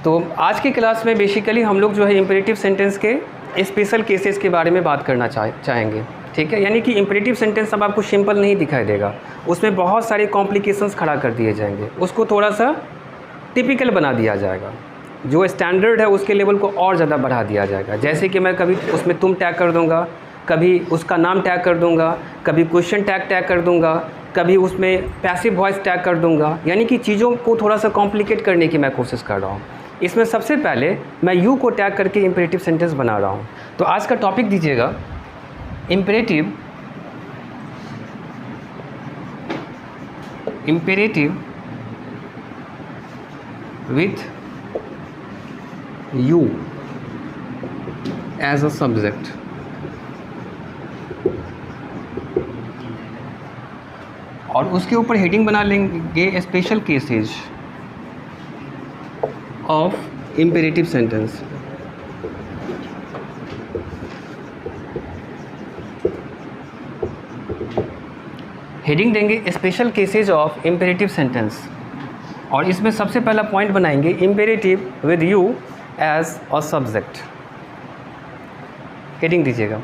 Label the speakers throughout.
Speaker 1: तो आज की क्लास में बेसिकली हम लोग जो है इम्पेरेटिव सेंटेंस के स्पेशल केसेस के बारे में बात करना चाहेंगे। ठीक है, यानी कि इम्पेरेटिव सेंटेंस अब आपको सिंपल नहीं दिखाई देगा, उसमें बहुत सारे कॉम्प्लिकेशंस खड़ा कर दिए जाएंगे, उसको थोड़ा सा टिपिकल बना दिया जाएगा, जो स्टैंडर्ड है उसके लेवल को और ज़्यादा बढ़ा दिया जाएगा। जैसे कि मैं कभी उसमें तुम टैग कर दूंगा, कभी उसका नाम टैग कर दूंगा, कभी क्वेश्चन टैग कर दूंगा, कभी उसमें पैसिव वॉइस टैग कर दूंगा, यानी कि चीज़ों को थोड़ा सा कॉम्प्लिकेट करने की मैं कोशिश कर रहा हूँ। इसमें सबसे पहले मैं यू को टैग करके इम्पेरेटिव सेंटेंस बना रहा हूँ। तो आज का टॉपिक दीजिएगा imperative with you as a subject. और उसके ऊपर हेडिंग बना लेंगे special cases of imperative sentence. Heading देंगे special cases of imperative sentence, और इसमें सबसे पहला पॉइंट बनाएंगे imperative with you as a subject. Heading दीजिएगा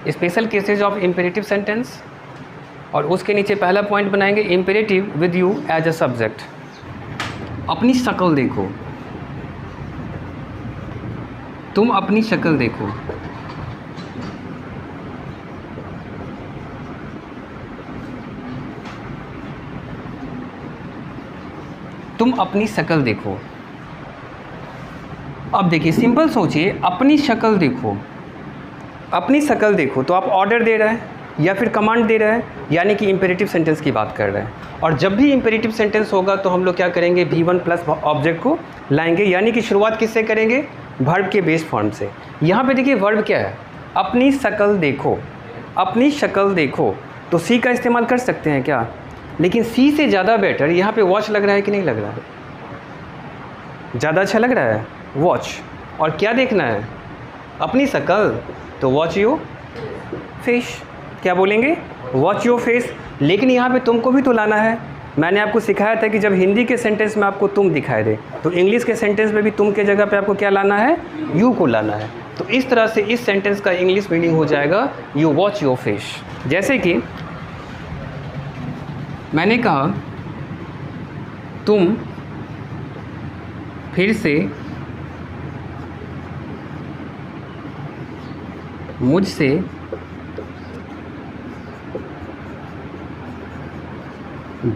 Speaker 1: special cases of imperative sentence, और उसके नीचे पहला पॉइंट बनाएंगे imperative with you as a subject. अपनी शक्ल देखो, तुम अपनी शक्ल देखो। तुम अपनी शक्ल देखो। अब देखिए, सिंपल सोचिए, अपनी शक्ल देखो, अपनी शक्ल देखो तो आप ऑर्डर दे रहे हैं या फिर कमांड दे रहे हैं, यानी कि इम्पेरेटिव सेंटेंस की बात कर रहे हैं। और जब भी इम्पेरेटिव सेंटेंस होगा तो हम लोग क्या करेंगे, V1 प्लस ऑब्जेक्ट को लाएंगे, यानी कि शुरुआत किससे करेंगे, वर्ब के बेस फॉर्म से। यहाँ पे देखिए वर्ब क्या है, अपनी शक्ल देखो। अपनी शक्ल देखो तो सी का इस्तेमाल कर सकते हैं क्या, लेकिन सी से ज़्यादा बेटर यहाँ पे वॉच लग रहा है कि नहीं लग रहा है, ज़्यादा अच्छा लग रहा है वॉच। और क्या देखना है, अपनी शक्ल, तो वॉच यू फेस। क्या बोलेंगे, वॉच योर फेस। लेकिन यहाँ पे तुमको भी तो लाना है। मैंने आपको सिखाया था कि जब हिंदी के सेंटेंस में आपको तुम दिखाई दे तो इंग्लिश के सेंटेंस में भी तुम के जगह पे आपको क्या लाना है, यू को लाना है। तो इस तरह से इस सेंटेंस का इंग्लिश मीनिंग हो जाएगा यू वॉच योर फेस। जैसे कि मैंने कहा तुम फिर से मुझसे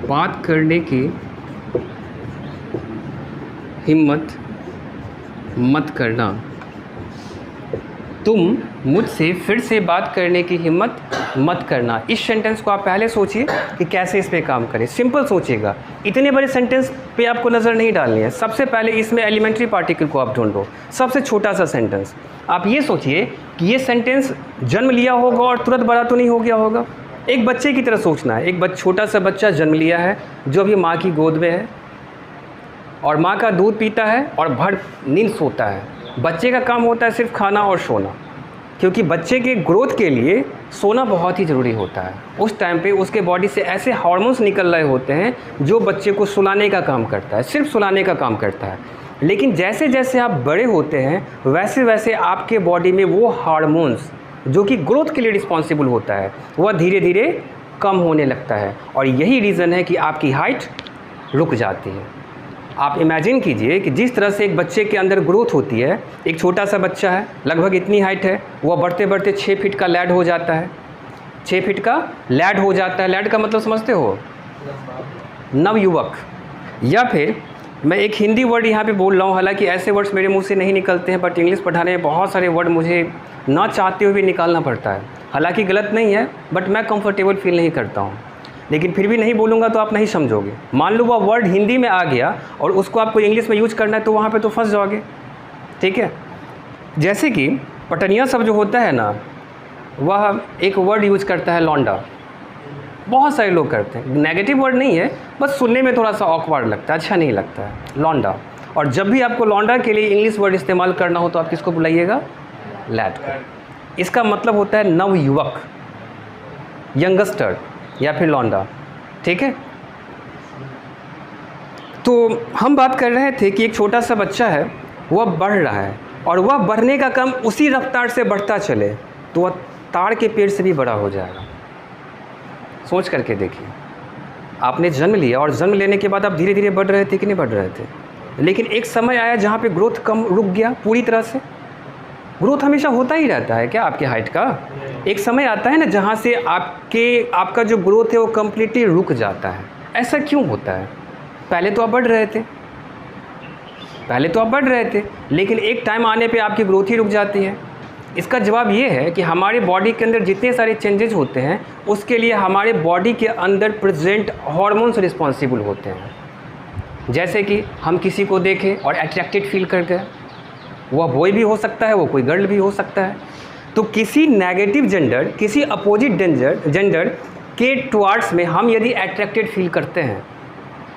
Speaker 1: बात करने की हिम्मत मत करना। तुम मुझसे फिर से बात करने की हिम्मत मत करना। इस सेंटेंस को आप पहले सोचिए कि कैसे इस पे काम करें। सिंपल सोचिएगा, इतने बड़े सेंटेंस पे आपको नज़र नहीं डालनी है। सबसे पहले इसमें एलिमेंट्री पार्टिकल को आप ढूंढो, सबसे छोटा सा सेंटेंस। आप ये सोचिए कि ये सेंटेंस जन्म लिया होगा और तुरंत बड़ा तो नहीं हो गया होगा। एक बच्चे की तरह सोचना है। एक छोटा सा बच्चा जन्म लिया है जो अभी माँ की गोद में है, और माँ का दूध पीता है और भर नींद सोता है। बच्चे का काम होता है सिर्फ खाना और सोना, क्योंकि बच्चे के ग्रोथ के लिए सोना बहुत ही ज़रूरी होता है। उस टाइम पे उसके बॉडी से ऐसे हार्मोन्स निकल रहे होते हैं जो बच्चे को सुलाने का काम करता है, सिर्फ सुलाने का काम करता है। लेकिन जैसे जैसे आप बड़े होते हैं वैसे वैसे आपके बॉडी में वो हार्मोन्स जो कि ग्रोथ के लिए रिस्पॉन्सिबल होता है वह धीरे धीरे कम होने लगता है, और यही रीज़न है कि आपकी हाइट रुक जाती है। आप इमेजिन कीजिए कि जिस तरह से एक बच्चे के अंदर ग्रोथ होती है, एक छोटा सा बच्चा है, लगभग इतनी हाइट है, वह बढ़ते बढ़ते 6 फीट का लैड हो जाता है। 6 फीट का लैड हो जाता है। लैड का मतलब समझते हो, नवयुवक। या फिर मैं एक हिंदी वर्ड यहाँ पे बोल रहा हूँ, हालांकि ऐसे वर्ड्स मेरे मुंह से नहीं निकलते हैं, बट इंग्लिश पढ़ाने में बहुत सारे वर्ड मुझे ना चाहते हुए भी निकालना पड़ता है। हालांकि गलत नहीं है, बट मैं कंफर्टेबल फील नहीं करता हूँ, लेकिन फिर भी नहीं बोलूँगा तो आप नहीं समझोगे। मान लो वह वर्ड हिंदी में आ गया और उसको आपको इंग्लिश में यूज करना है, तो वहाँ पे तो फंस जाओगे। ठीक है, जैसे कि पटनिया सब जो होता है ना, वह एक वर्ड यूज करता है लौंडा। बहुत सारे लोग करते हैं, नेगेटिव वर्ड नहीं है, बस सुनने में थोड़ा सा ऑकवर्ड लगता है, अच्छा नहीं लगता है, लौंडा। और जब भी आपको लौंडा के लिए इंग्लिश वर्ड इस्तेमाल करना हो तो आप किसको बुलाइएगा, लैड को। इसका मतलब होता है नवयुवक, यंगस्टर या फिर लौंडा। ठीक है, तो हम बात कर रहे थे कि एक छोटा सा बच्चा है, वह बढ़ रहा है और वह बढ़ने का क्रम उसी रफ्तार से बढ़ता चले तो वह ताड़ के पेड़ से भी बड़ा हो जाएगा। सोच करके देखिए, आपने जन्म लिया और जन्म लेने के बाद आप धीरे धीरे बढ़ रहे थे कि नहीं बढ़ रहे थे, लेकिन एक समय आया जहाँ पे ग्रोथ कम रुक गया पूरी तरह से। ग्रोथ हमेशा होता ही रहता है क्या आपके हाइट का? एक समय आता है ना जहाँ से आपका जो ग्रोथ है वो कम्प्लीटली रुक जाता है। ऐसा क्यों होता है? पहले तो आप बढ़ रहे थे, लेकिन एक टाइम आने पे आपकी ग्रोथ ही रुक जाती है। इसका जवाब ये है कि हमारे बॉडी के अंदर जितने सारे चेंजेस होते हैं उसके लिए हमारे बॉडी के अंदर प्रेजेंट हार्मोन्स रिस्पॉन्सिबल होते हैं। जैसे कि हम किसी को देखें और अट्रैक्टेड फील कर गए, वह बॉय भी हो सकता है, वो कोई गर्ल भी हो सकता है। तो किसी नेगेटिव जेंडर, किसी अपोजिट जेंडर के टुवार्ड्स में हम यदि अट्रैक्टेड फील करते हैं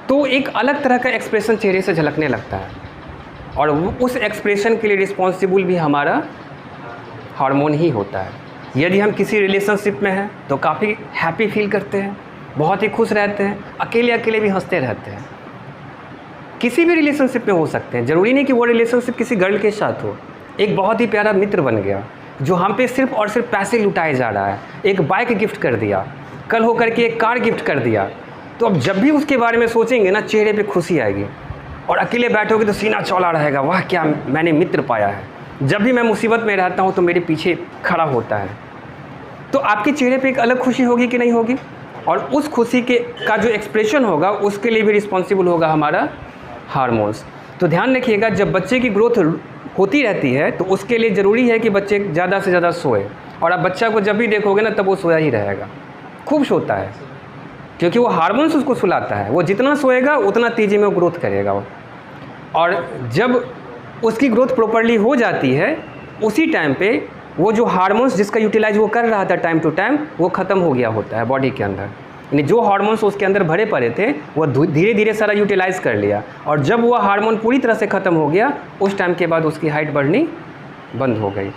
Speaker 1: तो एक अलग तरह का एक्सप्रेशन चेहरे से झलकने लगता है और उस एक्सप्रेशन के लिए रिस्पॉन्सिबल भी हमारा हार्मोन ही होता है। यदि हम किसी रिलेशनशिप में हैं तो काफ़ी हैप्पी फील करते हैं, बहुत ही खुश रहते हैं, अकेले भी हंसते रहते हैं। किसी भी रिलेशनशिप में हो सकते हैं, ज़रूरी नहीं कि वो रिलेशनशिप किसी गर्ल के साथ हो। एक बहुत ही प्यारा मित्र बन गया जो हम पे सिर्फ और सिर्फ पैसे लुटाए जा रहा है, एक बाइक गिफ्ट कर दिया, कल हो करके एक कार गिफ्ट कर दिया, तो अब जब भी उसके बारे में सोचेंगे ना चेहरे पे खुशी आएगी और अकेले बैठोगे तो सीना चौड़ा रहेगा, वाह क्या मैंने मित्र पाया है। जब भी मैं मुसीबत में रहता हूँ तो मेरे पीछे खड़ा होता है। तो आपके चेहरे पे एक अलग खुशी होगी कि नहीं होगी? और उस खुशी का जो एक्सप्रेशन होगा उसके लिए भी रिस्पॉन्सिबल होगा हमारा हार्मोन्स। तो ध्यान रखिएगा, जब बच्चे की ग्रोथ होती रहती है तो उसके लिए ज़रूरी है कि बच्चे ज़्यादा से ज़्यादा सोए। और आप बच्चा को जब भी देखोगे ना तब वो सोया ही रहेगा, खूब सोता है, क्योंकि वो हार्मोन्स उसको सुलाता है। वो जितना सोएगा उतना तेज़ी में वो ग्रोथ करेगा वो। और जब उसकी ग्रोथ प्रॉपर्ली हो जाती है उसी टाइम पे वो जो हार्मोन्स जिसका यूटिलाइज वो कर रहा था टाइम टू टाइम वो ख़त्म हो गया होता है बॉडी के अंदर। यानी जो हार्मोन्स उसके अंदर भरे पड़े थे वो धीरे धीरे सारा यूटिलाइज कर लिया, और जब वो हार्मोन पूरी तरह से ख़त्म हो गया उस टाइम के बाद उसकी हाइट बढ़नी बंद हो गई।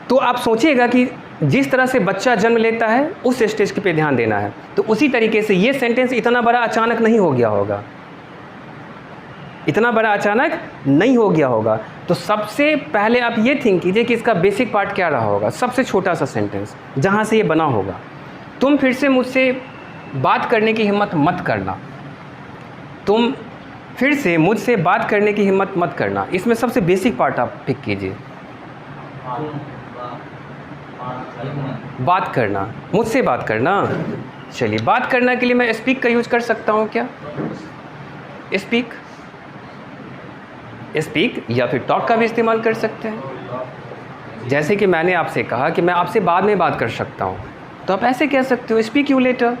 Speaker 1: तो आप सोचिएगा कि जिस तरह से बच्चा जन्म लेता है उस स्टेज पे ध्यान देना है। तो उसी तरीके से ये सेंटेंस इतना बड़ा अचानक नहीं हो गया होगा, इतना बड़ा अचानक नहीं हो गया होगा। तो सबसे पहले आप ये थिंक कीजिए कि इसका बेसिक पार्ट क्या रहा होगा। सबसे छोटा सा सेंटेंस जहाँ से ये बना होगा, तुम फिर से मुझसे बात करने की हिम्मत मत करना। तुम फिर से मुझसे बात करने की हिम्मत मत करना। इसमें सबसे बेसिक पार्ट आप पिक कीजिए, बात करना, मुझसे बात करना। चलिए, बात करना के लिए मैं स्पीक का यूज कर सकता हूँ क्या? स्पीक या फिर टॉक का भी इस्तेमाल कर सकते हैं। जैसे कि मैंने आपसे कहा कि मैं आपसे बाद में बात कर सकता हूँ, तो आप ऐसे कह सकते हो, स्पीक यू लेटर।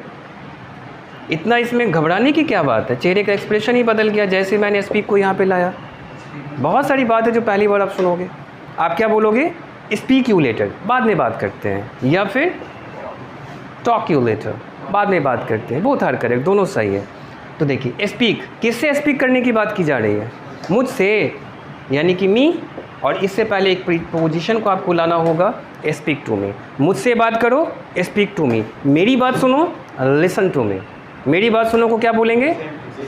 Speaker 1: इतना इसमें घबराने की क्या बात है? चेहरे का एक्सप्रेशन ही बदल गया जैसे मैंने स्पीक को यहाँ पे लाया। बहुत सारी बात है जो पहली बार आप सुनोगे। आप क्या बोलोगे? स्पीक यू लेटर, बाद में बात करते हैं, या फिर टॉक यू लेटर, बाद में बात करते हैं। बोथ आर करेक्ट, दोनों सही है। तो देखिए, स्पीक, किससे स्पीक करने की बात की जा रही है? मुझसे, यानी कि मी, और इससे पहले एक प्रीपोजिशन को आपको लाना होगा, स्पीक टू मी। मुझसे बात करो, स्पीक टू मी। मेरी बात सुनो, लिसन टू मी। मेरी बात सुनो को क्या बोलेंगे?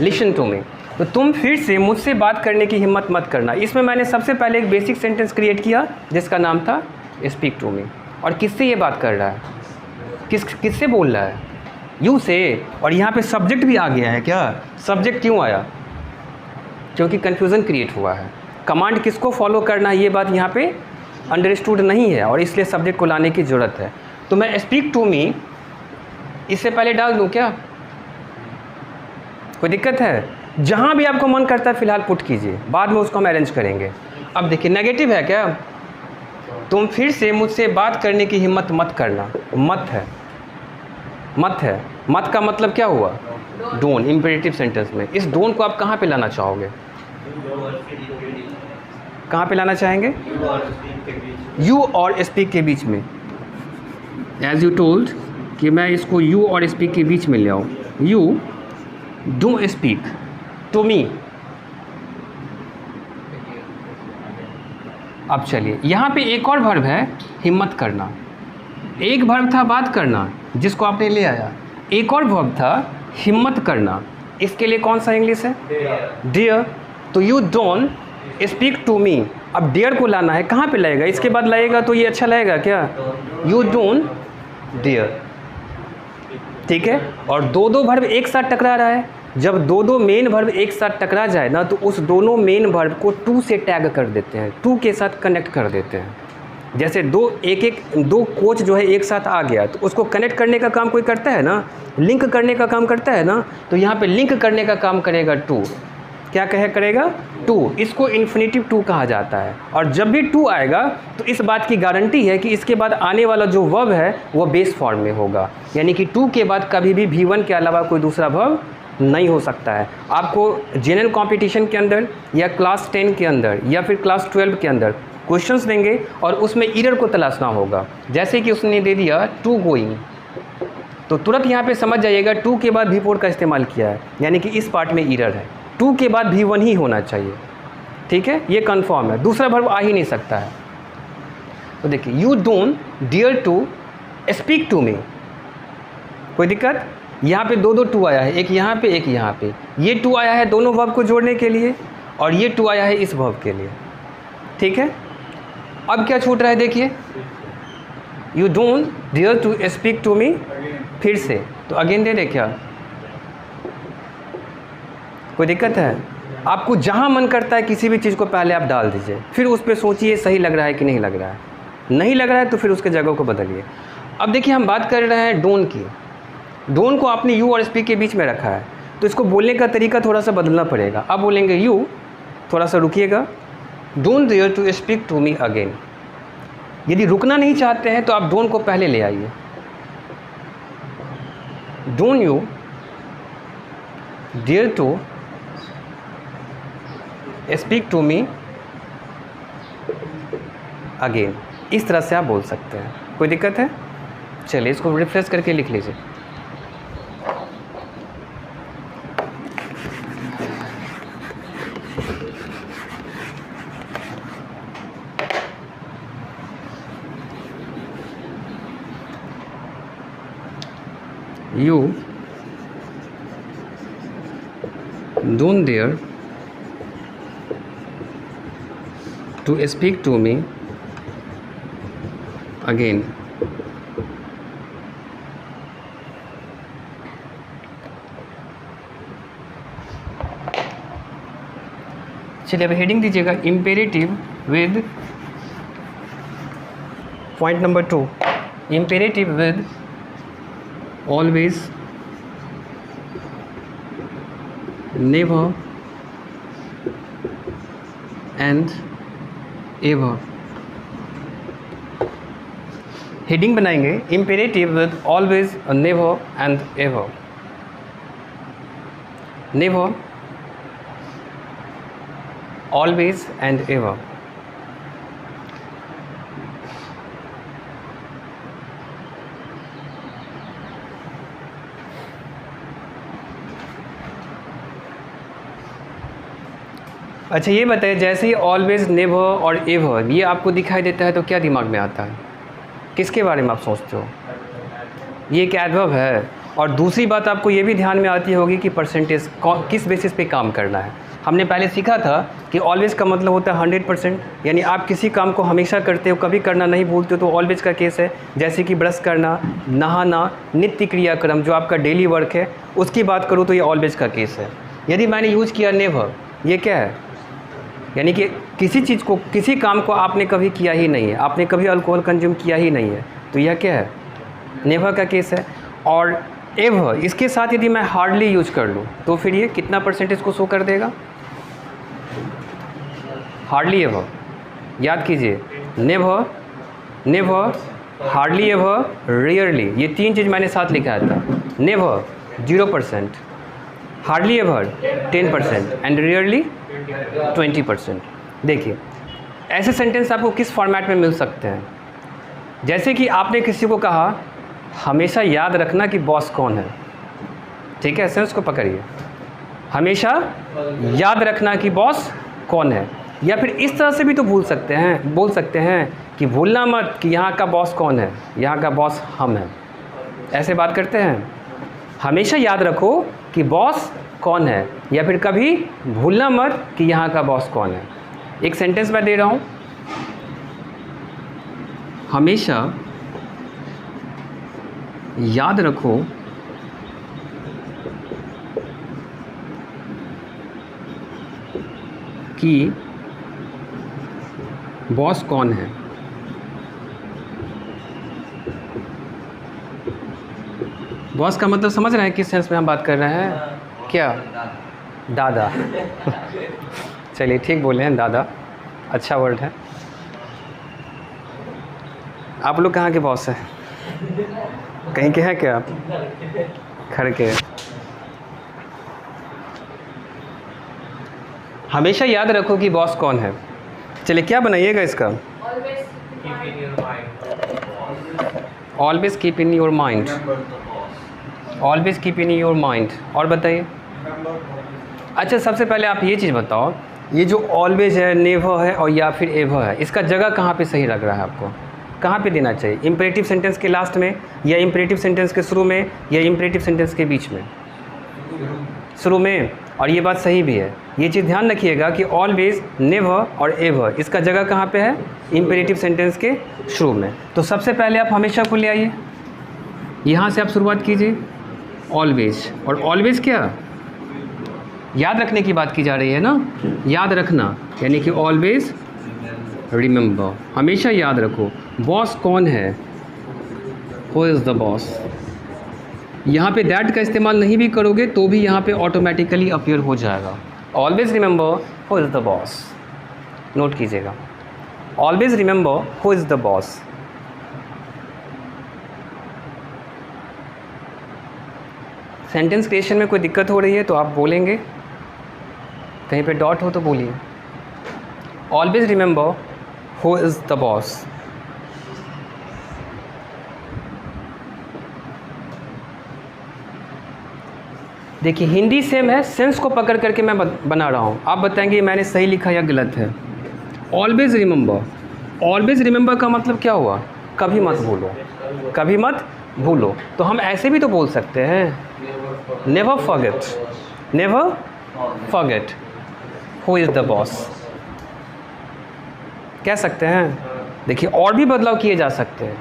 Speaker 1: Listen to me. तो तुम फिर से मुझसे बात करने की हिम्मत मत करना। इसमें मैंने सबसे पहले एक बेसिक सेंटेंस क्रिएट किया जिसका नाम था स्पीक टू मी। और किससे ये बात कर रहा है? किससे बोल रहा है? यू से। और यहाँ पे सब्जेक्ट भी आ गया है क्या? सब्जेक्ट क्यों आया? क्योंकि कन्फ्यूज़न क्रिएट हुआ है। कमांड किसको फॉलो करना है ये बात यहाँ पे अंडरस्टूड नहीं है, और इसलिए सब्जेक्ट को लाने की ज़रूरत है। तो मैं स्पीक टू मी इससे पहले डाल दूँ क्या? कोई दिक्कत है? जहाँ भी आपको मन करता है फ़िलहाल पुट कीजिए, बाद में उसको हम अरेंज करेंगे। अब देखिए, नेगेटिव है क्या? तुम फिर से मुझसे बात करने की हिम्मत मत करना। मत है, मत है। मत का मतलब क्या हुआ? डोंट। इम्पेरेटिव सेंटेंस में इस डोंट को आप कहाँ पे लाना चाहोगे? कहाँ पे लाना चाहेंगे? यू और स्पीक के बीच में। एज यू टोल्ड कि मैं इसको यू और स्पीक के बीच में ले आऊँ। You do speak to me. अब चलिए, यहाँ पे एक और वर्ब है, हिम्मत करना। एक वर्ब था बात करना जिसको आपने ले आया, एक और वर्ब था हिम्मत करना। इसके लिए कौन सा इंग्लिश है? डियर। तो you don't speak to me, अब डियर को लाना है, कहाँ पे लाएगा? इसके बाद लाएगा तो ये अच्छा लगेगा क्या? यू डोंट डियर, ठीक है। और दो दो वर्ब एक साथ टकरा रहा है, जब दो दो मेन वर्ब एक साथ टकरा जाए ना तो उस दोनों मेन वर्ब को टू से टैग कर देते हैं, टू के साथ कनेक्ट कर देते हैं। जैसे दो कोच जो है एक साथ आ गया तो उसको कनेक्ट करने का काम कोई करता है ना, लिंक करने का काम करता है ना, तो यहाँ पे लिंक करने का काम करेगा टू। क्या करेगा? टू। इसको इन्फिनेटिव टू कहा जाता है। और जब भी टू आएगा तो इस बात की गारंटी है कि इसके बाद आने वाला जो वर्ब है वो बेस फॉर्म में होगा, यानी कि टू के बाद कभी भी V1 के अलावा कोई दूसरा वर्ब नहीं हो सकता है। आपको जनरल कंपटीशन के अंदर या क्लास 10 के अंदर या फिर क्लास 12 के अंदर क्वेश्चंस देंगे और उसमें एरर को तलाशना होगा। जैसे कि उसने दे दिया टू गोइंग, तो तुरंत यहाँ पे समझ जाइएगा टू के बाद V4 का इस्तेमाल किया है, यानी कि इस पार्ट में एरर है। टू के बाद V1 ही होना चाहिए, ठीक है, ये कंफर्म है, दूसरा वर्ब आ ही नहीं सकता है। तो देखिए you don't dare to speak to me, कोई दिक्कत? यहाँ पे दो टू आया है, एक यहाँ पे एक यहाँ पे, ये टू आया है दोनों वर्ब को जोड़ने के लिए और ये टू आया है इस वर्ब के लिए, ठीक है। अब क्या छूट रहा है देखिए, you don't dare to speak to me, फिर से तो अगेन दे दे क्या? कोई दिक्कत है? आपको जहाँ मन करता है किसी भी चीज़ को पहले आप डाल दीजिए, फिर उस पर सोचिए सही लग रहा है कि नहीं लग रहा है। नहीं लग रहा है तो फिर उसके जगह को बदलिए। अब देखिए हम बात कर रहे हैं डोंट की। डोंट को आपने यू और स्पीक के बीच में रखा है, तो इसको बोलने का तरीका थोड़ा सा बदलना पड़ेगा। अब बोलेंगे यू, थोड़ा सा रुकिएगा, don't dare to speak to me again. यदि रुकना नहीं चाहते हैं तो आप डोंट को पहले ले आइए। Don't you dare to speak to me again, इस तरह से आप बोल सकते हैं। कोई दिक्कत है? चलिए इसको रिफ्रेश करके लिख लीजिए। You don't dare to speak to me again. चलिए अब हेडिंग दीजिएगा imperative with point number 2, imperative with always, never and ever। Heading बनाएंगे imperative with always, never and ever. Never, always and ever. अच्छा ये बताइए, जैसे ही ऑलवेज, नेवर और एवर ये आपको दिखाई देता है तो क्या दिमाग में आता है? किसके बारे में आप सोचते हो? ये एक एडवर्ब है। और दूसरी बात आपको ये भी ध्यान में आती होगी कि परसेंटेज किस बेसिस पे काम करना है। हमने पहले सीखा था कि ऑलवेज का मतलब होता है 100%, यानी आप किसी काम को हमेशा करते हो, कभी करना नहीं भूलते हो, तो ऑलवेज का केस है। जैसे कि ब्रश करना, नहाना, नित्य क्रियाक्रम जो आपका डेली वर्क है उसकी बात करूँ तो ये ऑलवेज का केस है। यदि मैंने यूज़ किया नेवर, ये क्या है? यानी कि किसी चीज़ को, किसी काम को आपने कभी किया ही नहीं है, आपने कभी अल्कोहल कंज्यूम किया ही नहीं है, तो यह क्या है? नेवर का केस है। और एवर, इसके साथ यदि मैं हार्डली यूज कर लूँ तो फिर ये कितना परसेंटेज को शो कर देगा? हार्डली एवर, याद कीजिए, never, never, hardly ever, rarely, ये तीन चीज़ मैंने साथ लिखा था। Never 0%, hardly ever 10% and rarely 20%। देखिए ऐसे सेंटेंस आपको किस फॉर्मेट में मिल सकते हैं? जैसे कि आपने किसी को कहा हमेशा याद रखना कि बॉस कौन है, ठीक है, सेंस को पकड़िए, हमेशा याद रखना कि बॉस कौन है। या फिर इस तरह से भी तो बोल सकते हैं कि भूलना मत कि यहाँ का बॉस कौन है, यहाँ का बॉस हम हैं। ऐसे बात करते हैं, हमेशा याद रखो कि बॉस कौन है, या फिर कभी भूलना मत कि यहाँ का बॉस कौन है। एक सेंटेंस मैं दे रहा हूँ, हमेशा याद रखो कि बॉस कौन है। बॉस का मतलब समझ रहे हैं किस सेंस में हम बात कर रहे हैं? क्या? दादा। चलिए ठीक बोले हैं, दादा अच्छा वर्ड है। आप लोग कहाँ के बॉस हैं? कहीं के हैं क्या? घर के। हमेशा याद रखो कि बॉस कौन है। चलिए क्या बनाइएगा इसका? Always keep in your mind. Always keep in your mind. और बताइए। अच्छा सबसे पहले आप ये चीज़ बताओ, ये जो ऑलवेज है, नेवर है और या फिर एवर है, इसका जगह कहाँ पे सही लग रहा है आपको? कहाँ पे देना चाहिए? इम्परेटिव सेंटेंस के लास्ट में, या इम्परेटिव सेंटेंस के शुरू में, या इम्परेटिव सेंटेंस के बीच में? शुरू में। और ये बात सही भी है, ये चीज़ ध्यान रखिएगा कि ऑलवेज, नेवर और एवर इसका जगह कहाँ पे है? इम्परेटिव सेंटेंस के शुरू में। तो सबसे पहले आप हमेशा को ले आइए, यहाँ से आप शुरुआत कीजिए, ऑलवेज। और ऑलवेज क्या? याद रखने की बात की जा रही है ना, याद रखना, यानी कि ऑलवेज रिमेंबर, हमेशा याद रखो बॉस कौन है, हु इज़ द बॉस। यहाँ पे दैट का इस्तेमाल नहीं भी करोगे तो भी यहाँ पे ऑटोमेटिकली अपीयर हो जाएगा। Always remember who is the boss, note कीजिएगा, always remember who is the boss. Sentence creation में कोई दिक्कत हो रही है तो आप बोलेंगे, कहीं पे डॉट हो तो बोलिए। Always remember who is the boss. देखिए हिंदी सेम है, सेंस को पकड़ करके मैं बना रहा हूँ, आप बताएंगे मैंने सही लिखा या गलत है। ऑलवेज रिमेंबर, ऑलवेज रिमेंबर का मतलब क्या हुआ? कभी मत भूलो, कभी मत भूलो। तो हम ऐसे भी तो बोल सकते हैं, never forget, never forget who is the boss, कह सकते हैं। देखिए और भी बदलाव किए जा सकते हैं।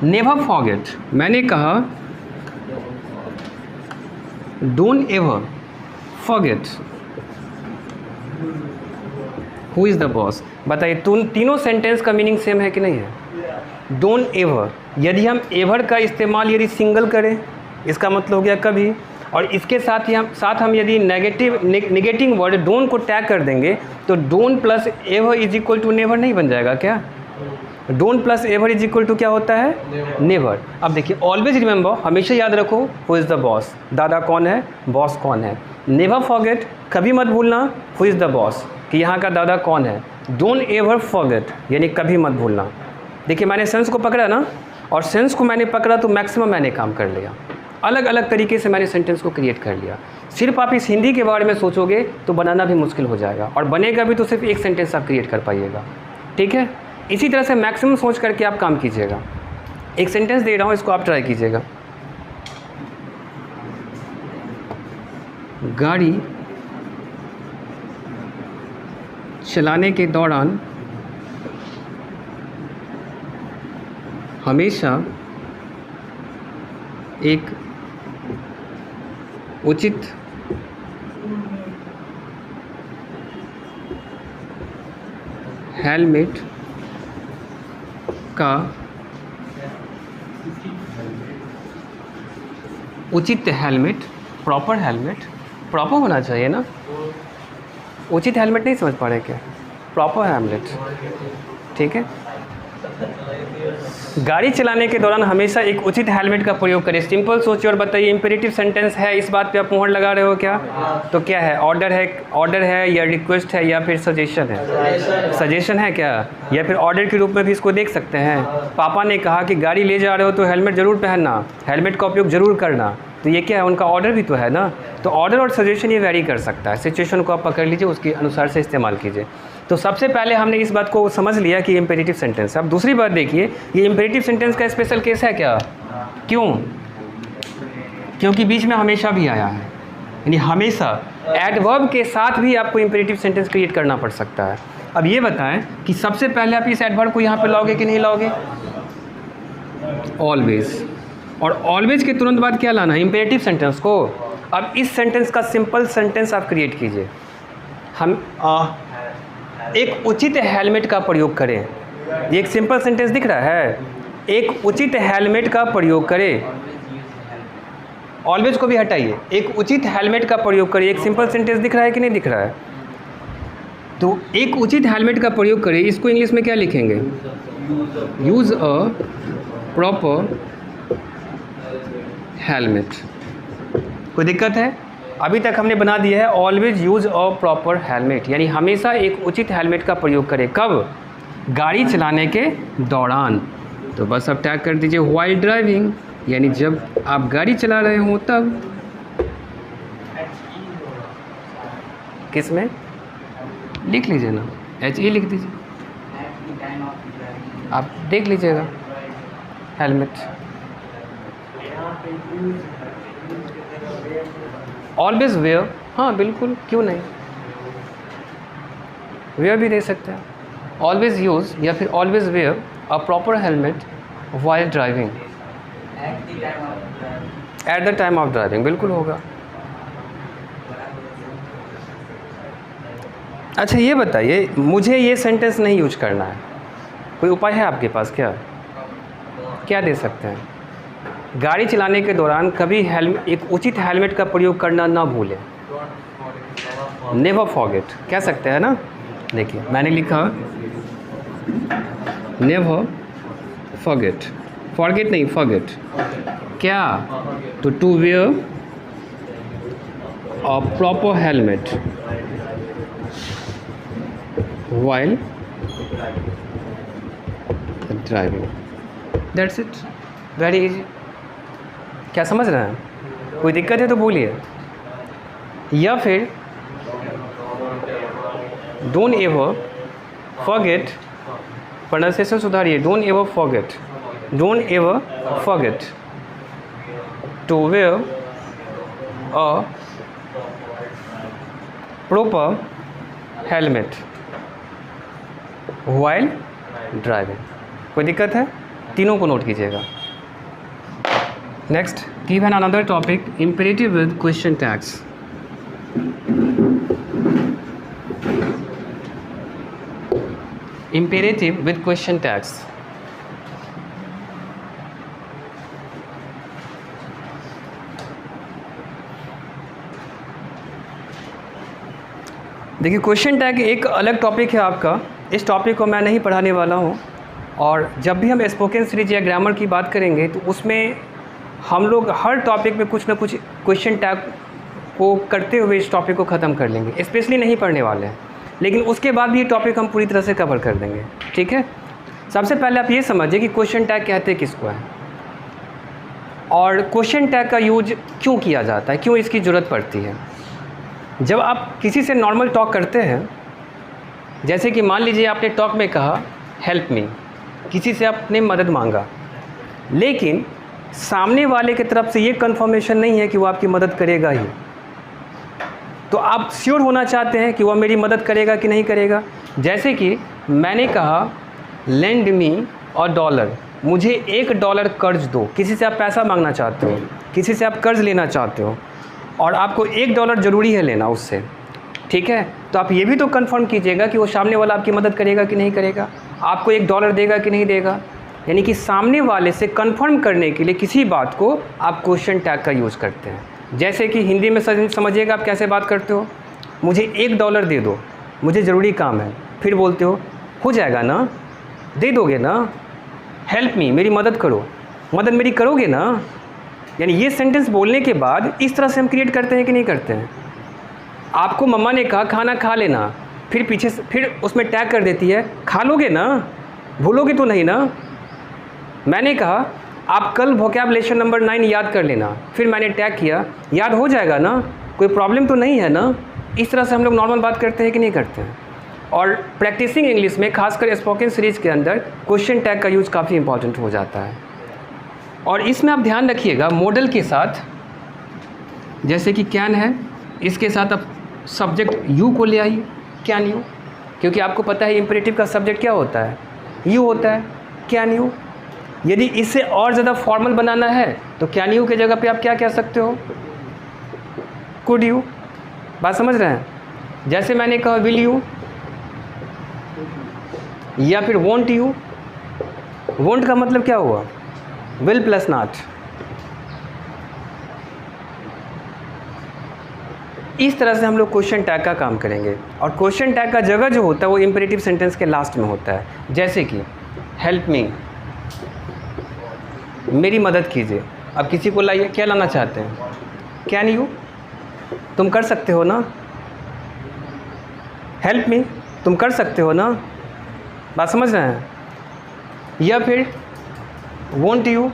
Speaker 1: नेवर फॉरगेट, मैंने कहा don't ever forget who is the boss. बताइए तीनों सेंटेंस का मीनिंग सेम है कि नहीं है? डोंट एवर, यदि हम एवर का इस्तेमाल यदि सिंगल करें इसका मतलब हो गया कभी, और इसके साथ हम यदि नेगेटिव वर्ड डोंट को टैग कर देंगे तो don't plus ever is equal to never नहीं बन जाएगा क्या? Don't plus ever is equal to क्या होता है? नेवर। अब देखिए ऑलवेज रिमेंबर, हमेशा याद रखो हु इज़ द बॉस, दादा कौन है, बॉस कौन है। नेवर फॉरगेट, कभी मत भूलना हु इज़ द बॉस, कि यहाँ का दादा कौन है। डोंट एवर फॉरगेट, यानी कभी मत भूलना। देखिए मैंने सेंस को पकड़ा ना, और सेंस को मैंने पकड़ा तो मैक्सिमम मैंने काम कर लिया, अलग अलग तरीके से मैंने सेंटेंस को क्रिएट कर लिया। सिर्फ आप इस हिंदी के बारे में सोचोगे तो बनाना भी मुश्किल हो जाएगा, और बनेगा भी तो सिर्फ एक सेंटेंस आप क्रिएट कर पाइएगा। ठीक है, इसी तरह से मैक्सिमम सोच करके आप काम कीजिएगा। एक सेंटेंस दे रहा हूँ, इसको आप ट्राई कीजिएगा। गाड़ी चलाने के दौरान हमेशा एक उचित हेलमेट का उचित हेलमेट, प्रॉपर होना चाहिए ना, उचित हेलमेट नहीं समझ पा रहे क्या? प्रॉपर हेलमेट, ठीक है। गाड़ी चलाने के दौरान हमेशा एक उचित हेलमेट का प्रयोग करें। सिंपल सोचिए और बताइए, इंपेरेटिव सेंटेंस है, इस बात पे आप मुहर लगा रहे हो क्या? तो क्या है? ऑर्डर है या रिक्वेस्ट है या फिर सजेशन है? सजेशन है क्या? या फिर ऑर्डर के रूप में भी इसको देख सकते हैं। पापा ने कहा कि गाड़ी ले जा रहे हो तो हेलमेट ज़रूर पहनना, हेलमेट का उपयोग ज़रूर करना, तो ये क्या है? उनका ऑर्डर भी तो है ना। तो ऑर्डर और सजेशन ये वैरी कर सकता है, सिचुएशन को आप पकड़ लीजिए, उसके अनुसार से इस्तेमाल कीजिए। तो सबसे पहले हमने इस बात को समझ लिया कि इम्पेरेटिव सेंटेंस। अब दूसरी बात देखिए, ये इम्पेरेटिव सेंटेंस का स्पेशल केस है क्या? क्यों? क्योंकि बीच में हमेशा भी आया है। यानी हमेशा एडवर्ब के साथ भी आपको इम्पेरेटिव सेंटेंस क्रिएट करना पड़ सकता है। अब ये बताएं कि सबसे पहले आप इस एडवर्ब को यहाँ पे लाओगे कि नहीं लाओगे? ऑलवेज। और ऑलवेज के तुरंत बाद क्या लाना है? इम्पेरेटिव सेंटेंस को। अब इस सेंटेंस का सिंपल सेंटेंस आप क्रिएट कीजिए। हम एक उचित हेलमेट का प्रयोग करें। ये एक सिंपल सेंटेंस दिख रहा है, एक उचित हेलमेट का प्रयोग करें। ऑलवेज को भी हटाइए, एक उचित हेलमेट का प्रयोग करें। एक सिंपल सेंटेंस दिख रहा है कि नहीं दिख रहा है? तो एक उचित हेलमेट का प्रयोग करें, इसको इंग्लिश में क्या लिखेंगे? यूज़ अ प्रॉपर हेलमेट। कोई दिक्कत है? अभी तक हमने बना दिया है ऑलवेज यूज़ अ प्रॉपर हेलमेट, यानी हमेशा एक उचित हेलमेट का प्रयोग करें। कब? गाड़ी चलाने के दौरान। तो बस अब टैग कर दीजिए व्हाइल ड्राइविंग, यानी जब आप गाड़ी चला रहे हो तब। किस में? लिख लीजिए ना, HE लिख दीजिए, आप देख लीजिएगा हेलमेट। ऑलवेज वेयर, हाँ बिल्कुल, क्यों नहीं, वेयर भी दे सकते हैं। ऑलवेज यूज़ या फिर always wear a proper helmet while driving at the time of driving, बिल्कुल होगा। अच्छा ये बताइए, मुझे ये सेंटेंस नहीं यूज करना है, कोई उपाय है आपके पास क्या? क्या दे सकते हैं? गाड़ी चलाने के दौरान कभी एक उचित हेलमेट का प्रयोग करना ना भूलें। नेवर फॉरगेट कह सकते हैं ना। देखिए मैंने लिखा नेवर फॉरगेट, फॉरगेट नहीं फॉरगेट। क्या? तो to wear a proper helmet while driving, that's it, very easy। क्या समझ रहे हैं? कोई दिक्कत है तो बोलिए। या फिर डोंट एवर फॉरगेट, प्रोनाउंसिएशन सुधारिए, don't ever forget, don't ever forget to wear a proper helmet while driving. कोई दिक्कत है? तीनों को नोट कीजिएगा। Next, give an another topic imperative with question tags. Imperative with question tags. देखिए question tag एक अलग टॉपिक है आपका, इस टॉपिक को मैं नहीं पढ़ाने वाला हूँ। और जब भी हम स्पोकन सीरीज या ग्रामर की बात करेंगे तो उसमें हम लोग हर टॉपिक में कुछ ना कुछ क्वेश्चन टैग को करते हुए इस टॉपिक को ख़त्म कर लेंगे। स्पेशली नहीं पढ़ने वाले हैं, लेकिन उसके बाद भी ये टॉपिक हम पूरी तरह से कवर कर देंगे, ठीक है। सबसे पहले आप ये समझिए कि क्वेश्चन टैग कहते किसको है और क्वेश्चन टैग का यूज क्यों किया जाता है, क्यों इसकी ज़रूरत पड़ती है। जब आप किसी से नॉर्मल टॉक करते हैं, जैसे कि मान लीजिए आपने टॉक में कहा हेल्प मी, किसी से आपने मदद मांगा, लेकिन सामने वाले की तरफ से ये कंफर्मेशन नहीं है कि वो आपकी मदद करेगा ही, तो आप श्योर होना चाहते हैं कि वह मेरी मदद करेगा कि नहीं करेगा। जैसे कि मैंने कहा लेंड मी $1, मुझे $1 कर्ज दो। किसी से आप पैसा मांगना चाहते हो, किसी से आप कर्ज लेना चाहते हो और आपको $1 ज़रूरी है लेना उससे, ठीक है। तो आप ये भी तो कंफर्म कीजिएगा कि वो सामने वाला आपकी मदद करेगा कि नहीं करेगा, आपको $1 देगा कि नहीं देगा। यानी कि सामने वाले से कंफर्म करने के लिए किसी बात को आप क्वेश्चन टैग का यूज़ करते हैं। जैसे कि हिंदी में समझिएगा आप कैसे बात करते हो, मुझे $1 दे दो, मुझे ज़रूरी काम है, फिर बोलते हो जाएगा ना, दे दोगे ना, हेल्प मी, मेरी मदद करो, मदद मेरी करोगे ना। यानी ये सेंटेंस बोलने के बाद इस तरह से हम क्रिएट करते हैं कि नहीं करते हैं। आपको मम्मा ने कहा खाना खा लेना, फिर पीछे से फिर उसमें टैग कर देती है खा लोगे ना, भूलोगे तो नहीं ना। मैंने कहा आप कल वोकैबुलेशन नंबर 9 याद कर लेना, फिर मैंने टैग किया याद हो जाएगा ना, कोई प्रॉब्लम तो नहीं है ना। इस तरह से हम लोग नॉर्मल बात करते हैं कि नहीं करते हैं। और प्रैक्टिसिंग इंग्लिश में खासकर स्पोकन सीरीज़ के अंदर क्वेश्चन टैग का यूज़ काफ़ी इंपॉर्टेंट हो जाता है। और इसमें आप ध्यान रखिएगा मॉडल के साथ, जैसे कि कैन है, इसके साथ आप सब्जेक्ट यू को ले आइए, कैन यू, क्योंकि आपको पता है इम्परेटिव का सब्जेक्ट क्या होता है, यू होता है, कैन यू। यदि इससे और ज़्यादा फॉर्मल बनाना है तो कैन यू के जगह पे आप क्या कह सकते हो, कुड यू। बात समझ रहे हैं? जैसे मैंने कहा विल यू, या फिर वॉन्ट यू। वॉन्ट का मतलब क्या हुआ, विल प्लस नॉट। इस तरह से हम लोग क्वेश्चन टैग का काम करेंगे, और क्वेश्चन टैग का जगह जो होता है वो इंपेरेटिव सेंटेंस के लास्ट में होता है। जैसे कि हेल्प मी, मेरी मदद कीजिए। अब किसी को लाइए, क्या लाना चाहते हैं, कैन यू, तुम कर सकते हो ना, हेल्प मी, तुम कर सकते हो ना। बात समझ रहे हैं? या फिर वॉन्ट यू,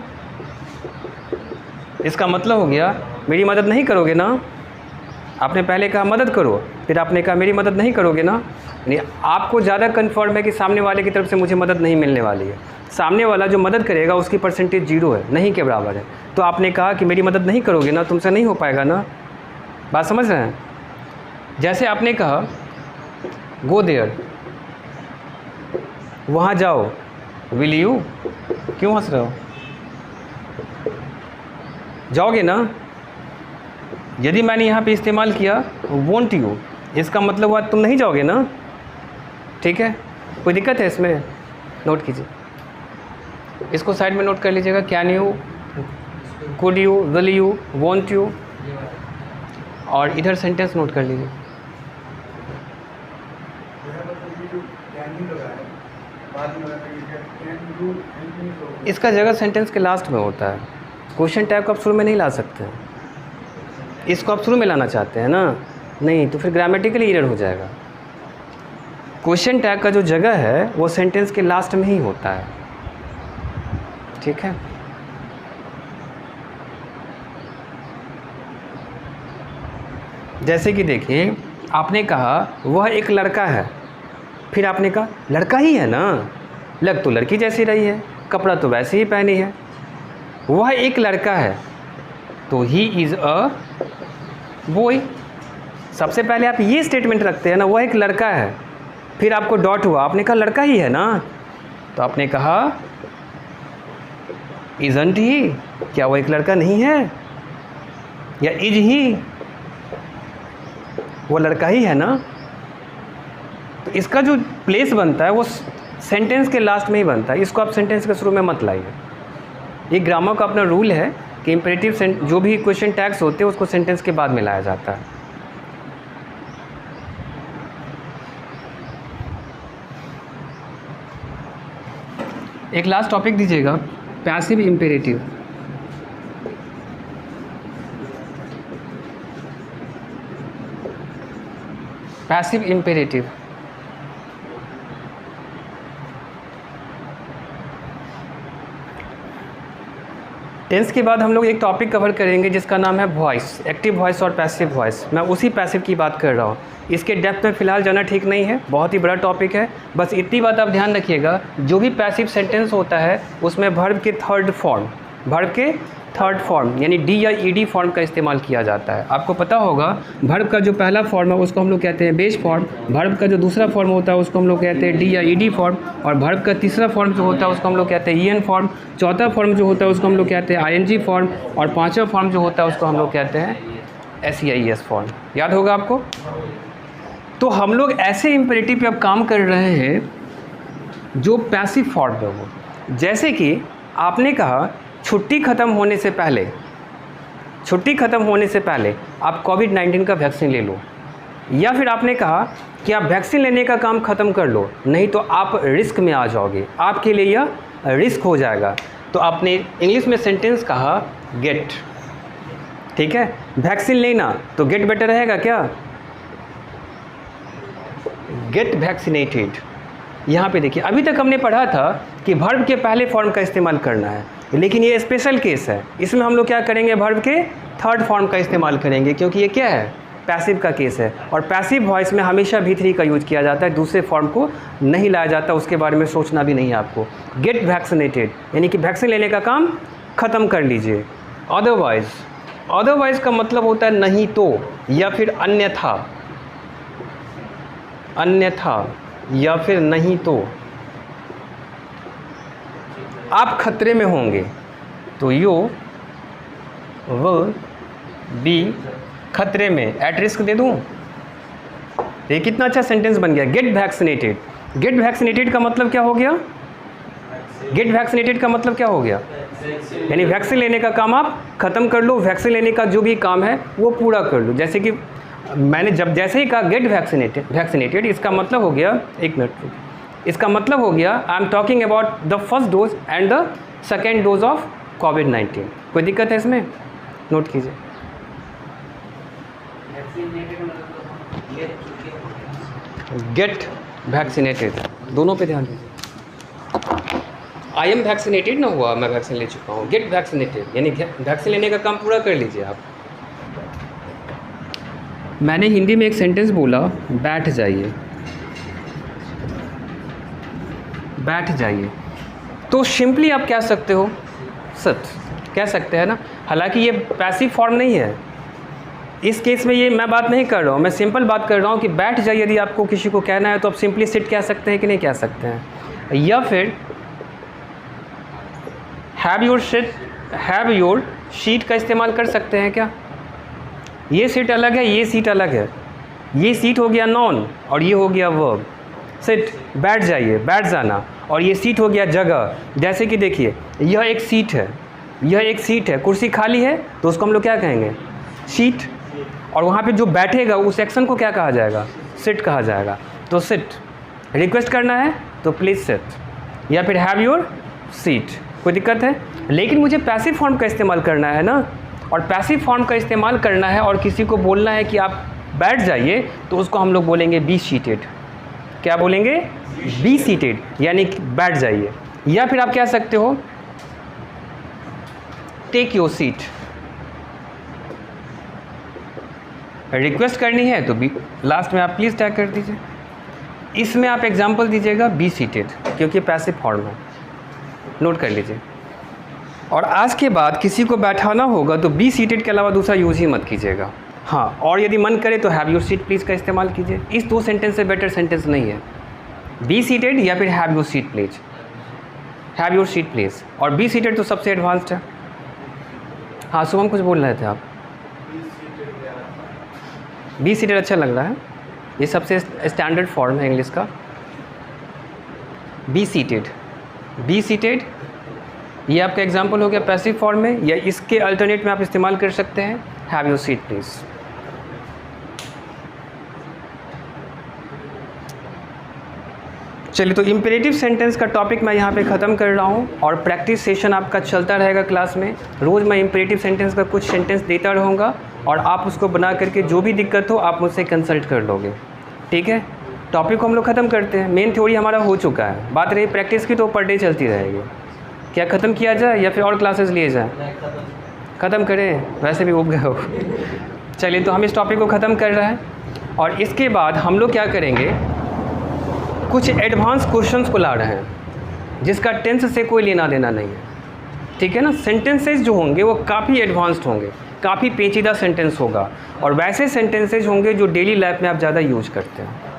Speaker 1: इसका मतलब हो गया मेरी मदद नहीं करोगे ना। आपने पहले कहा मदद करो, फिर आपने कहा मेरी मदद नहीं करोगे ना। यानी आपको ज़्यादा कन्फर्म है कि सामने वाले की तरफ से मुझे मदद नहीं मिलने वाली है। सामने वाला जो मदद करेगा उसकी परसेंटेज 0 है, नहीं के बराबर है। तो आपने कहा कि मेरी मदद नहीं करोगे ना, तुमसे नहीं हो पाएगा ना। बात समझ रहे हैं? जैसे आपने कहा गो देयर, वहाँ जाओ, विल यू, क्यों हंस रहे हो, जाओगे ना। यदि मैंने यहाँ पे इस्तेमाल किया वॉन्ट यू, इसका मतलब हुआ तुम नहीं जाओगे ना। ठीक है, कोई दिक्कत है इसमें? नोट कीजिए, इसको साइड में नोट कर लीजिएगा। Can you, could you, will you, want you, और इधर सेंटेंस नोट कर लीजिए। इसका जगह सेंटेंस के लास्ट में होता है। क्वेश्चन टैग को आप शुरू में नहीं ला सकते हैं, इसको आप शुरू में लाना चाहते हैं ना, नहीं तो फिर ग्रामेटिकली एरर हो जाएगा। क्वेश्चन टैग का जो जगह है वो सेंटेंस के लास्ट में ही होता है। ठीक है, जैसे कि देखिए आपने कहा वह एक लड़का है, फिर आपने कहा लड़का ही है ना, लग तो लड़की जैसी रही है, कपड़ा तो वैसे ही पहनी है। वह एक लड़का है तो ही इज़ अ बॉय। सबसे पहले आप ये स्टेटमेंट रखते हैं ना, वह एक लड़का है, फिर आपको डॉट हुआ, आपने कहा लड़का ही है ना, तो आपने कहा इज़न्ट ही, क्या वो एक लड़का नहीं है, या इज ही, वो लड़का ही है ना। तो इसका जो प्लेस बनता है वो सेंटेंस के लास्ट में ही बनता है, इसको आप सेंटेंस के शुरू में मत लाइए। ये ग्रामर का अपना रूल है कि इम्परेटिव जो भी क्वेश्चन टैग्स होते हैं उसको सेंटेंस के बाद में लाया जाता है। एक लास्ट टॉपिक दीजिएगा, passive imperative. Passive imperative tense के बाद हम लोग एक टॉपिक कवर करेंगे जिसका नाम है वॉइस, एक्टिव वॉइस और पैसिव वॉइस। मैं उसी पैसिव की बात कर रहा हूँ। इसके डेप्थ में फ़िलहाल जाना ठीक नहीं है, बहुत ही बड़ा टॉपिक है। बस इतनी बात आप ध्यान रखिएगा, जो भी पैसिव सेंटेंस होता है उसमें वर्ब के थर्ड फॉर्म यानी डी या ईडी फॉर्म का इस्तेमाल किया जाता है। आपको पता होगा वर्ब का जो पहला फॉर्म है उसको हम लोग कहते हैं बेस फॉर्म, वर्ब का जो दूसरा फॉर्म होता है उसको हम लोग कहते हैं डी या ईडी फॉर्म, और वर्ब का तीसरा फॉर्म जो होता है उसको हम लोग कहते हैं ईएन फॉर्म, चौथा फॉर्म जो होता है उसको हम लोग कहते हैं आईएनजी फॉर्म, और पाँचवा फॉर्म जो होता है उसको हम लोग कहते हैं एसईआईएस फॉर्म। याद होगा आपको? तो हम लोग ऐसे इम्पेरेटिव पे अब काम कर रहे हैं जो पैसिव फॉर्म में हो। जैसे कि आपने कहा छुट्टी ख़त्म होने से पहले आप कोविड-19 का वैक्सीन ले लो, या फिर आपने कहा कि आप वैक्सीन लेने का काम ख़त्म कर लो, नहीं तो आप रिस्क में आ जाओगे, आपके लिए यह रिस्क हो जाएगा। तो आपने इंग्लिश में सेंटेंस कहा गेट, ठीक है, वैक्सीन लेना तो गेट बेटर रहेगा क्या, गेट वैक्सीनेटेड। यहाँ पे देखिए अभी तक हमने पढ़ा था कि वर्ब के पहले फॉर्म का इस्तेमाल करना है, लेकिन ये स्पेशल केस है, इसमें हम लोग क्या करेंगे, वर्ब के थर्ड फॉर्म का इस्तेमाल करेंगे, क्योंकि ये क्या है, पैसिव का केस है। और पैसिव वॉइस में हमेशा V3 का यूज किया जाता है, दूसरे फॉर्म को नहीं लाया जाता, उसके बारे में सोचना भी नहीं है आपको। गेट वैक्सीनेटेड यानी कि वैक्सीन लेने का काम ख़त्म कर लीजिए। अदरवाइज अदरवाइज का मतलब होता है नहीं तो, या फिर अन्यथा, अन्यथा या फिर नहीं तो। आप खतरे में होंगे तो यू विल बी खतरे में, एट रिस्क दे दूं। ये कितना अच्छा सेंटेंस बन गया। गेट वैक्सीनेटेड, गेट वैक्सीनेटेड का मतलब क्या हो गया? गेट वैक्सीनेटेड का मतलब क्या हो गया? यानी वैक्सीन लेने का काम आप ख़त्म कर लो, वैक्सीन लेने का जो भी काम है वो पूरा कर लो। जैसे कि मैंने जैसे ही कहा गेट वैक्सीनेटेड, इसका मतलब हो गया, एक मिनट, इसका मतलब हो गया I am talking about the first dose and the second dose of कोविड-19। कोई दिक्कत है इसमें? नोट कीजिए। गेट वैक्सीनेटेड, दोनों पे ध्यान दीजिए। आई एम वैक्सीनेटेड ना हुआ, मैं वैक्सीन ले चुका हूँ। गेट वैक्सीनेटेड यानी वैक्सीन लेने का काम पूरा कर लीजिए आप। मैंने हिंदी में एक सेंटेंस बोला, बैठ जाइए, बैठ जाइए, तो सिंपली आप कह सकते हो सच, कह सकते हैं ना। हालांकि ये पैसिव फॉर्म नहीं है, इस केस में ये मैं बात नहीं कर रहा हूँ, मैं सिंपल बात कर रहा हूँ कि बैठ जाइए। यदि आपको किसी को कहना है तो आप सिंपली सिट कह सकते हैं कि नहीं कह सकते हैं। या फिर हैव योर शीट का इस्तेमाल कर सकते हैं क्या? ये सीट अलग है, ये सीट अलग है। ये सीट हो गया नॉन और ये हो गया वर्ब। सिट, बैठ जाइए, बैठ जाना, और ये सीट हो गया जगह। जैसे कि देखिए, यह एक सीट है, यह एक सीट है, कुर्सी खाली है तो उसको हम लोग क्या कहेंगे? सीट। और वहाँ पे जो बैठेगा उस एक्शन को क्या कहा जाएगा? सिट कहा जाएगा। तो सिट, रिक्वेस्ट करना है तो प्लीज़ सिट, या फिर हैव योर सीट। कोई दिक्कत है? लेकिन मुझे पैसिव फॉर्म का इस्तेमाल करना है ना, और पैसिव फॉर्म का इस्तेमाल करना है और किसी को बोलना है कि आप बैठ जाइए, तो उसको हम लोग बोलेंगे बी सीटेड। क्या बोलेंगे? बी सीटेड, यानी बैठ जाइए। या फिर आप कह सकते हो टेक योर सीट। रिक्वेस्ट करनी है तो बी लास्ट में आप प्लीज़ टैग कर दीजिए। इसमें आप एग्जाम्पल दीजिएगा बी सीटेड, क्योंकि पैसिव फॉर्म है, नोट कर लीजिए। और आज के बाद किसी को बैठाना होगा तो बी सीटेड के अलावा दूसरा यूज ही मत कीजिएगा। हाँ, और यदि मन करे तो हैव योर सीट प्लीज़ का इस्तेमाल कीजिए। इस दो सेंटेंस से बेटर सेंटेंस नहीं है। बी सीटेड या फिर have your seat please, have your seat please. और बी सीटेड तो सबसे एडवांस्ड है। हाँ शुभम, कुछ बोल रहे थे आप? बी सीटेड अच्छा लग रहा है, ये सबसे स्टैंडर्ड फॉर्म है इंग्लिश का। बी सीटेड, बी सीटेड, ये आपका एग्जाम्पल हो गया पैसिव फॉर्म में, या इसके अल्टरनेट में आप इस्तेमाल कर सकते हैं हैव योर सीट प्लीज़। चलिए, तो इम्पेरेटिव सेंटेंस का टॉपिक मैं यहाँ पे ख़त्म कर रहा हूँ, और प्रैक्टिस सेशन आपका चलता रहेगा क्लास में। रोज़ मैं इम्पेरेटिव सेंटेंस का कुछ सेंटेंस देता रहूँगा, और आप उसको बना करके जो भी दिक्कत हो आप मुझसे कंसल्ट कर लोगे। ठीक है, टॉपिक को हम लोग ख़त्म करते हैं। मेन थ्योरी हमारा हो चुका है, बात रही प्रैक्टिस की तो पर डे चलती रहेगी। क्या ख़त्म किया जाए या फिर और क्लासेस लिए जाए? ख़त्म करें, वैसे भी उब गए हो। चलिए, तो हम इस टॉपिक को ख़त्म कर रहे हैं, और इसके बाद हम लोग क्या करेंगे, कुछ एडवांस क्वेश्चंस को ला रहे हैं जिसका टेंस से कोई लेना देना नहीं है। ठीक है ना? सेंटेंसेस जो होंगे वो काफ़ी एडवांस्ड होंगे, काफ़ी पेचीदा सेंटेंस होगा, और वैसे सेंटेंसेज होंगे जो डेली लाइफ में आप ज़्यादा यूज करते हैं।